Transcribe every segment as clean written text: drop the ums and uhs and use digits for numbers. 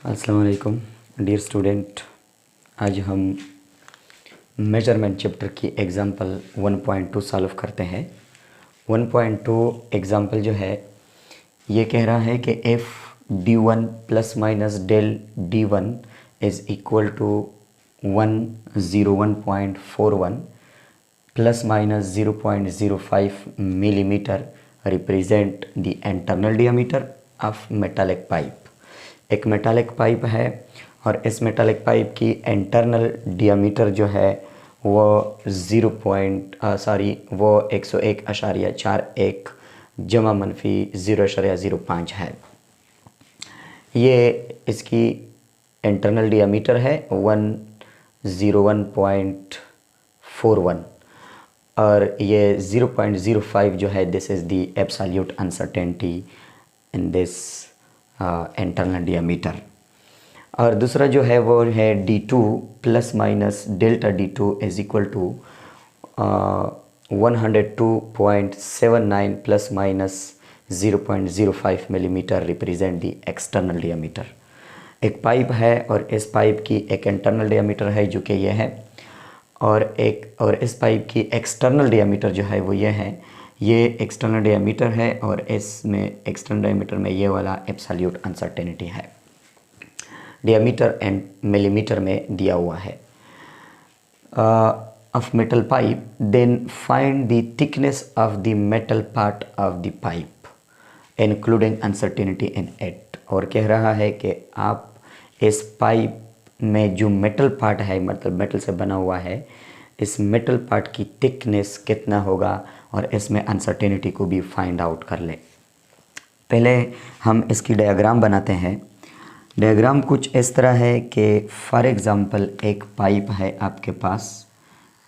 अस्सलाम वालेकुम dear student. आज हम मेजरमेंट चैप्टर की एग्जांपल 1.2 सॉल्व करते हैं। 1.2 एग्जांपल जो है ये कह रहा है कि if d1 plus minus del d1 is equal to 101.41 plus minus 0.05 millimetre represent the internal diameter of metallic pipe. एक मेटालिक पाइप है और इस मेटालिक पाइप की इंटरनल डियामीटर जो है वो 101.41 जमा मनफी 0.05 है। ये इसकी इंटरनल डियामीटर है 101.41 और ये 0.05 जो है this is the absolute uncertainty in this internal diameter. और दूसरा जो है वो है d2 plus minus delta d2 is equal to 102.79 plus minus 0.05 millimetre represent the external diameter. एक पाइप है और इस पाइप की एक इंटरनल डियामीटर है जो कि ये है और इस पाइप की एक्सटर्नल डियामीटर जो है वो ये है। ये एक्सटर्नल डियामीटर है और इसमें एक्सटर्नल डियामीटर में ये वाला एब्सोल्यूट अनसर्टेनिटी है। डियामीटर एंड मिलीमीटर में दिया हुआ है। Of metal pipe then find the thickness of the metal part of the pipe including uncertainty in it. और कह रहा है कि आप इस पाइप में जो मेटल पार्ट है मतलब मेटल से बना हुआ है, इस मेटल पार्ट की थिकनेस कितना होगा और इसमें अनसर्टेनिटी को भी फाइंड आउट कर ले। पहले हम इसकी डायग्राम बनाते हैं। डायग्राम कुछ इस तरह है कि फॉर एग्ज़ाम्पल एक पाइप है आपके पास,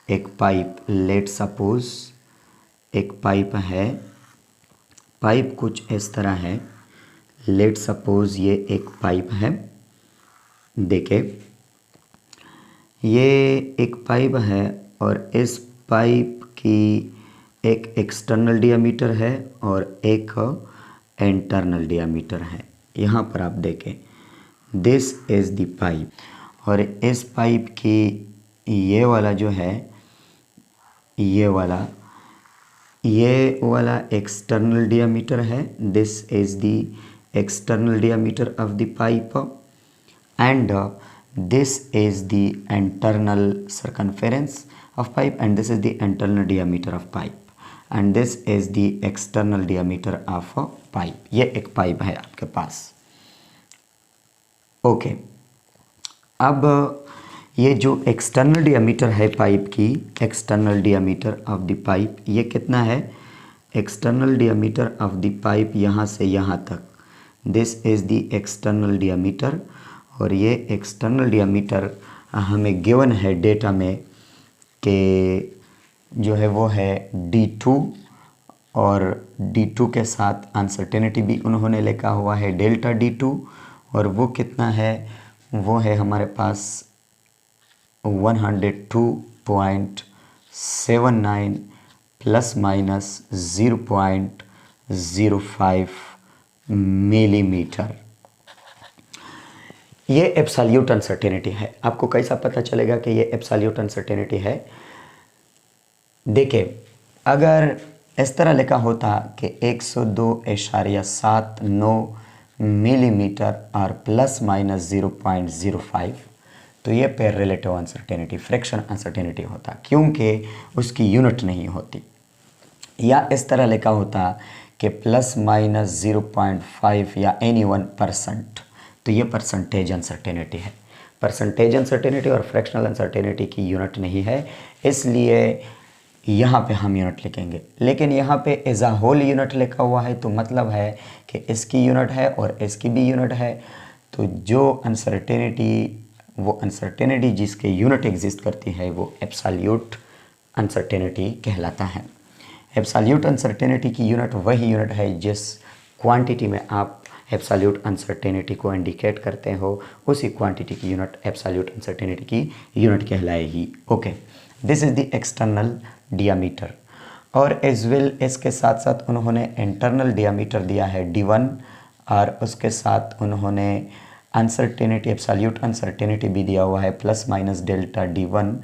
एक पाइप लेट सपोज एक पाइप है। पाइप कुछ इस तरह है, लेट सपोज ये एक पाइप है। देखिए ये एक पाइप है और इस पाइप की एक एक्सटर्नल डियामीटर है और एक इंटरनल डियामीटर है। यहाँ पर आप देखें दिस इज़ द पाइप और इस पाइप की ये वाला जो है ये वाला एक्सटर्नल डियामीटर है। This is the external diameter of the pipe and this is the internal circumference of pipe and this is the internal diameter of pipe and this is the external diameter of a pipe। ये एक pipe है आपके पास। Okay अब ये जो external diameter है pipe की, external diameter of the pipe ये कितना है? External diameter of the pipe यहाँ से यहाँ तक, this is the external diameter और ये एक्सटर्नल डियामीटर हमें गिवन है डेटा में कि जो है वो है d2 और d2 के साथ अनसर्टेनिटी भी उन्होंने लिखा हुआ है डेल्टा d2 और वो कितना है? वो है हमारे पास 102.79 प्लस माइनस 0.05 मिलीमीटर। ये एब्सोल्यूट अनसर्टेनिटी है। आपको कैसा पता चलेगा कि ये एब्सोल्यूट अनसर्टेनिटी है? देखिए अगर इस तरह लिखा होता कि 102.79 मिलीमीटर और प्लस माइनस 0.05 तो ये pair relative uncertainty fraction uncertainty होता क्योंकि उसकी यूनिट नहीं होती। या इस तरह लिखा होता कि प्लस माइनस 0.5 या एनी 1% तो ये परसेंटेज अनसर्टेनिटी है। परसेंटेज अनसर्टेनिटी और फ्रैक्शनल अनसर्टेनिटी की यूनिट नहीं है, इसलिए यहाँ पे हम यूनिट लिखेंगे। लेकिन यहाँ पे एज अ होल यूनिट लिखा हुआ है तो मतलब है कि इसकी यूनिट है और इसकी भी यूनिट है। तो जो अनसर्टेनिटी वो अनसर्टेनिटी जिसके यूनिट एग्जिस्ट करती है वो एब्सोल्यूट अनसर्टेनिटी कहलाता है। एब्सोल्यूट अनसर्टेनिटी की यूनिट वही यूनिट है जिस क्वांटिटी में आप एब्सोल्यूट अनसर्टेनिटी को इंडिकेट करते हो, उसी क्वांटिटी की यूनिट एब्सोल्यूट अनसर्टेनिटी की यूनिट कहलाएगी। Okay, this is the external diameter और एज वेल इसके साथ साथ उन्होंने इंटरनल डियामीटर दिया है d1 और उसके साथ उन्होंने अनसर्टेनिटी, एब्सोल्यूट अनसर्टेनिटी भी दिया हुआ है plus minus delta D1,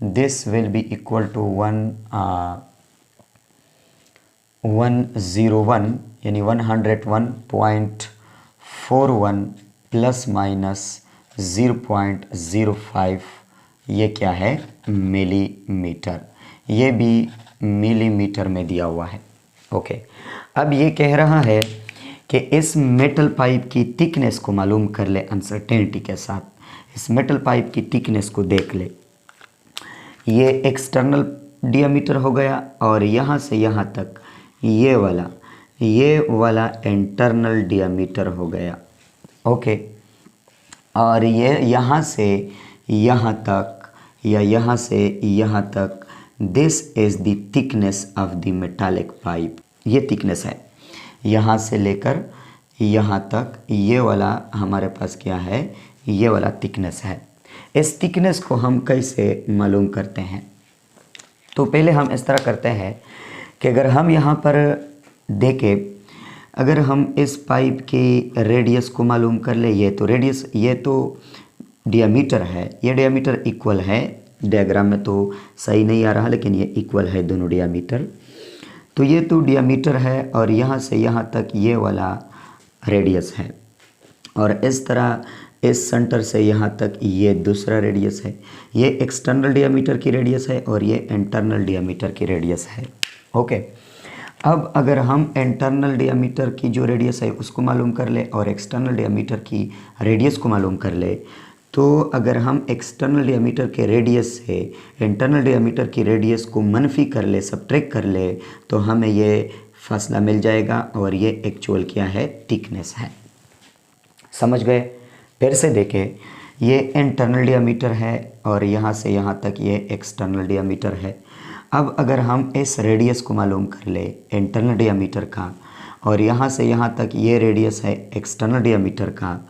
this will be equal to 101 यानी 101.41 प्लस माइनस 0.05, ये क्या है, मिलीमीटर, ये भी मिलीमीटर में दिया हुआ है। ओके, अब ये कह रहा है कि इस मेटल पाइप की थिकनेस को मालूम कर ले अनसर्टेनिटी के साथ। इस मेटल पाइप की थिकनेस को देख ले, ये एक्सटर्नल डियामीटर हो गया और यहाँ से यहाँ तक ये वाला इंटरनल डियामीटर हो गया। ओके, और ये यहाँ से यहाँ तक या यहाँ से यहाँ तक, this is the thickness of the metallic pipe. ये थिकनेस है यहाँ से लेकर यहाँ तक, ये वाला हमारे पास क्या है, ये वाला थिकनेस है। इस थिकनेस को हम कैसे मालूम करते हैं, तो पहले हम इस तरह करते हैं कि अगर हम यहाँ पर देखें, अगर हम इस पाइप की रेडियस को मालूम कर ले, ये तो रेडियस, ये तो डियामीटर है, ये डियामीटर इक्वल है, डायग्राम में तो सही नहीं आ रहा लेकिन ये इक्वल है दोनों डियामीटर। तो ये तो डियामीटर है और यहाँ से यहाँ तक ये वाला रेडियस है, और इस तरह इस सेंटर से यहाँ तक ये दूसरा रेडियस है। ये एक्सटर्नल डियामीटर की रेडियस है और ये इंटरनल डियामीटर की रेडियस है। ओके, अब अगर हम इंटरनल डियामीटर की जो रेडियस है उसको मालूम कर ले और एक्सटर्नल डियामीटर की रेडियस को मालूम कर ले, तो अगर हम एक्सटर्नल डियामीटर के रेडियस से इंटरनल डियामीटर की रेडियस को मनफी कर ले, सब्ट्रैक्ट कर ले, तो हमें ये फासला मिल जाएगा और ये एक्चुअल क्या है, थिकनेस है। समझ गए? फिर से देखें, ये इंटरनल डियामीटर है और यहाँ से यहाँ तक ये एक्सटर्नल डियामीटर है। अब अगर हम इस रेडियस को मालूम कर ले इंटरनल डियामीटर का, और यहाँ से यहाँ तक ये रेडियस है एक्सटर्नल डियामीटर का,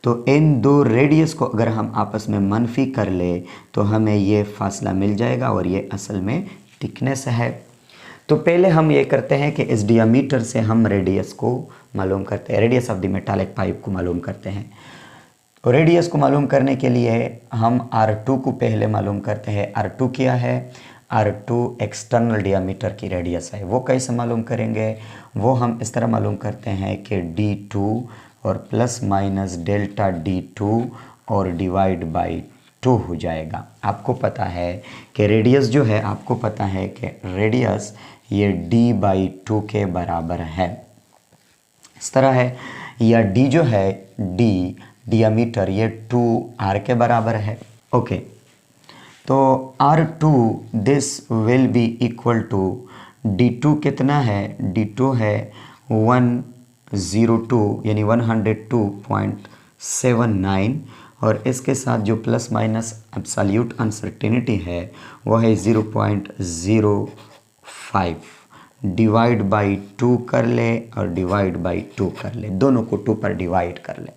तो इन दो रेडियस को अगर हम आपस में मनफी कर ले तो हमें ये फासला मिल जाएगा और ये असल में थिकनेस है। तो पहले हम ये करते हैं कि इस डियामीटर से हम रेडियस को मालूम करते हैं, radius of the metallic pipe को मालूम करते हैं। तो रेडियस को मालूम करने के लिए हम R2 को पहले मालूम करते हैं। R2 क्या है? R2 एक्सटर्नल डियामीटर की रेडियस है। वो कैसे मालूम करेंगे? वो हम इस तरह मालूम करते हैं कि D2 और प्लस माइनस डेल्टा D2 और डिवाइड बाई 2 हो जाएगा। आपको पता है कि रेडियस जो है, आपको पता है कि रेडियस ये D/2 के बराबर है, इस तरह है। या D जो है, D डियामीटर, ये 2R के बराबर है। ओके, तो R2 this will be equal to D2 कितना है? D2 है 102 यानी 102.79, और इसके साथ जो प्लस माइनस एब्सोल्यूट अनसर्टेनिटी है वो है 0.05। डिवाइड बाई 2 कर ले और डिवाइड बाई 2 कर ले, दोनों को 2 पर डिवाइड कर ले।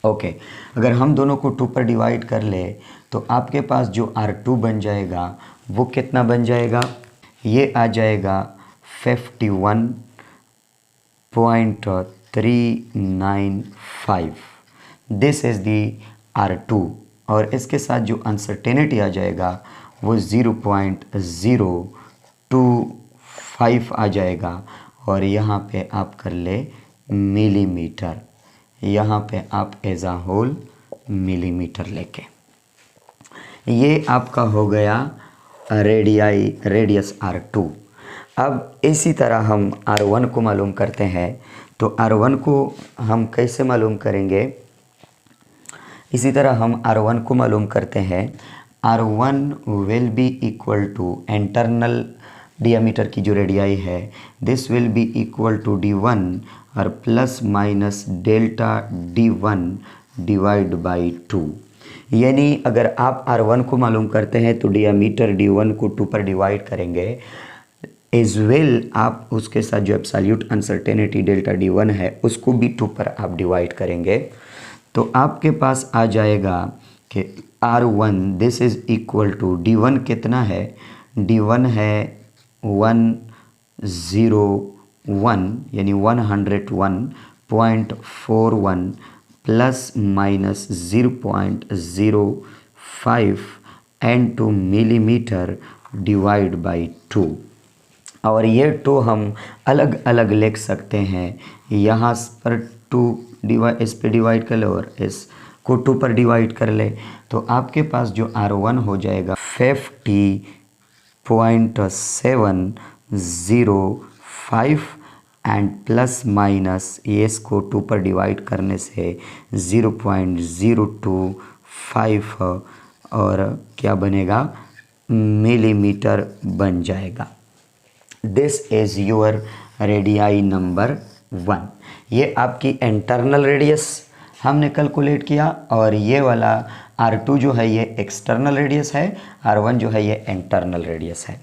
ओके, अगर हम दोनों को 2 पर डिवाइड कर ले तो आपके पास जो R2 बन जाएगा वो कितना बन जाएगा? ये आ जाएगा 51.395। दिस इज़ दी R2, और इसके साथ जो अनसर्टेनिटी आ जाएगा वो 0.025 आ जाएगा, और यहाँ पे आप कर ले मिलीमीटर, यहाँ पे आप एज अ होल मिलीमीटर लेके, ये आपका हो गया रेडियस R2। अब इसी तरह हम R1 को मालूम करते हैं। तो R1 को हम कैसे मालूम करेंगे? इसी तरह हम R1 को मालूम करते हैं। R1 will be equal to internal diameter की जो रेडियाई है, this will be equal to D1 और plus minus delta D1 divide by 2। यानी अगर आप R1 को मालूम करते हैं तो डियामीटर D1 को 2 पर डिवाइड करेंगे, एज वेल आप उसके साथ जो एब्सोल्यूट अनसर्टेनिटी डेल्टा D1 है उसको भी 2 पर आप डिवाइड करेंगे, तो आपके पास आ जाएगा कि R1 this is equal to D1 कितना है? D1 है 101 यानी 101.41 plus minus 0.05 N2 millimetre divide by 2। और ये 2 हम अलग अलग लिख सकते हैं। यहाँ पर 2 इस पे डिवाइड कर ले और इस को 2 पर डिवाइड कर ले, तो आपके पास जो R1 हो जाएगा 50.705 एंड प्लस माइनस ये इसको 2 पर डिवाइड करने से 0.025 और क्या बनेगा, मिलीमीटर बन जाएगा। This is your radii number 1। ये आपकी इंटरनल रेडियस हमने कैलकुलेट किया और ये वाला R2 जो है ये एक्सटर्नल रेडियस है, R1 जो है ये इंटरनल रेडियस है।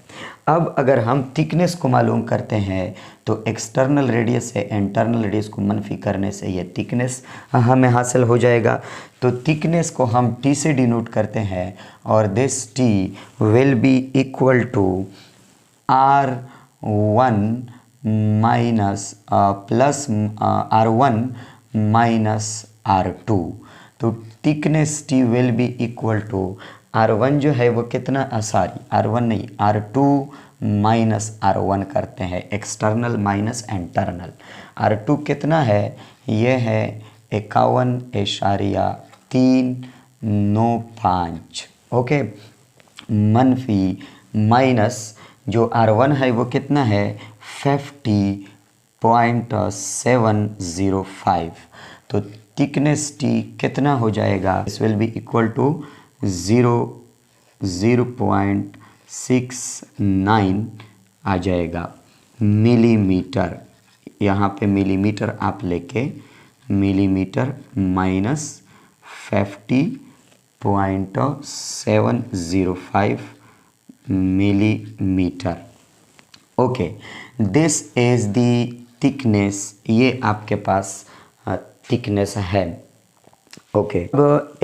अब अगर हम थिकनेस को मालूम करते हैं तो एक्सटर्नल रेडियस से इंटरनल रेडियस को मनफी करने से ये थिकनेस हमें हासिल हो जाएगा। तो थिकनेस को हम T से डिनोट करते हैं और this T will be equal to R1 minus plus R1 minus R2। तो thickness T will be equal to R1 जो है वो कितना, R1 नहीं R2 माइनस R1 करते हैं, एक्सटर्नल माइनस इंटरनल। R2 कितना है, ये है 51.395। ओके, मनफी माइनस जो R1 है वो कितना है 50.705। तो थिकनेस T कितना हो जाएगा, this will be equal to 0.69 आ जाएगा मिलीमीटर। यहाँ पे मिलीमीटर आप लेके millimetre minus 50.705 millimetre. Okay, this is the thickness, ये आपके पास थिकनेस है। ओके, अब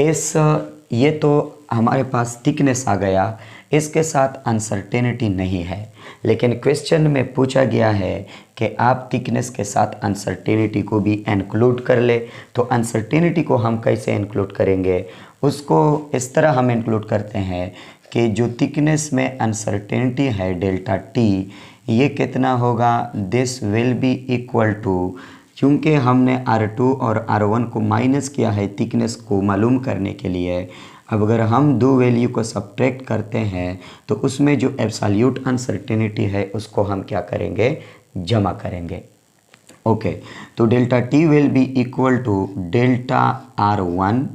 ये तो हमारे पास थिकनेस आ गया, इसके साथ अनसर्टेनिटी नहीं है, लेकिन क्वेश्चन में पूछा गया है कि आप थिकनेस के साथ अनसर्टेनिटी को भी इंक्लूड कर ले। तो अनसर्टेनिटी को हम कैसे इंक्लूड करेंगे, उसको इस तरह हम इंक्लूड करते हैं कि जो थिकनेस में अनसर्टेनिटी है डेल्टा टी, ये कितना होगा, this will be equal to, क्योंकि हमने R2 और R1 को माइनस किया है थिकनेस को मालूम करने के लिए। अब अगर हम दो वैल्यू को सब्ट्रैक्ट करते हैं तो उसमें जो एब्सोल्यूट अनसर्टेनिटी है उसको हम क्या करेंगे, जमा करेंगे। ओके, तो delta T will be equal to delta R1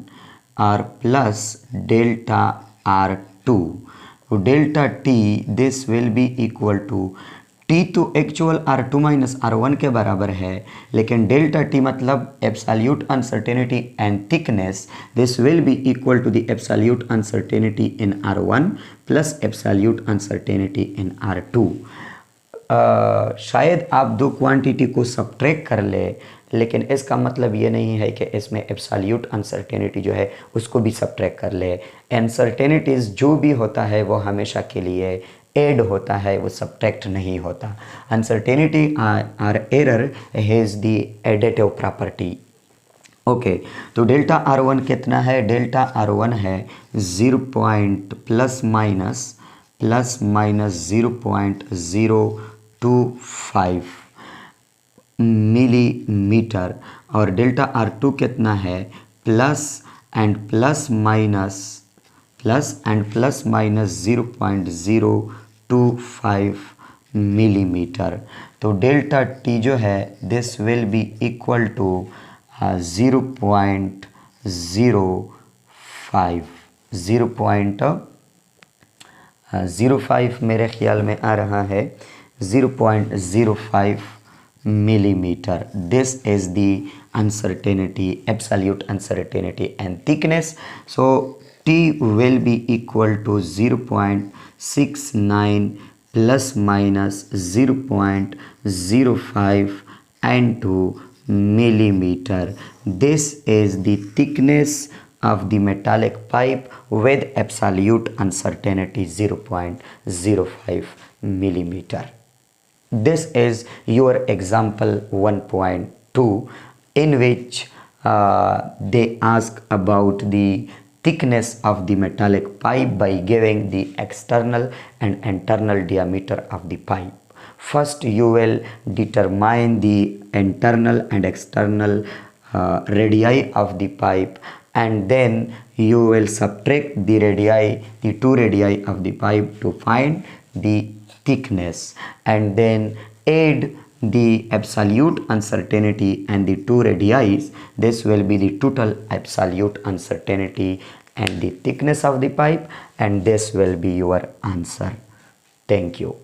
और plus delta R2। Delta T this will be equal to, T तो एक्चुअल R2 माइनस R1 के बराबर है, लेकिन डेल्टा टी मतलब absolute uncertainty and thickness, this will be equal to the absolute uncertainty in R1 plus absolute uncertainty in R2। शायद आप दो क्वांटिटी को सब्ट्रैक्ट कर ले, लेकिन इसका मतलब ये नहीं है कि इसमें एब्सोल्यूट अनसर्टेनिटी जो है उसको भी सब्ट्रैक्ट कर ले। अनसर्टेनिटीज़ जो भी होता है वो हमेशा के लिए ऐड होता है, वो सब्ट्रैक्ट नहीं होता। Uncertainty are error has the additive property. Okay, तो डेल्टा R1 कितना है, डेल्टा R1 है 0 प्लस माइनस 0.025 मिलीमीटर, और डेल्टा R2 कितना है plus and plus minus 0.025 millimetre. तो डेल्टा टी जो है this will be equal to 0.05 मेरे ख्याल में आ रहा है 0.05 millimeter. This is the uncertainty, absolute uncertainty and thickness. So T will be equal to 0.69 plus minus 0.05 into millimeter. This is the thickness of the metallic pipe with absolute uncertainty 0.05 millimeter. This is your example 1.2 in which they ask about the thickness of the metallic pipe by giving the external and internal diameter of the pipe. First you will determine the internal and external radii of the pipe, and then you will subtract the radii, the two radii of the pipe to find the thickness, and then add the absolute uncertainty and the two radii. This will be the total absolute uncertainty and the thickness of the pipe, and this will be your answer. Thank you.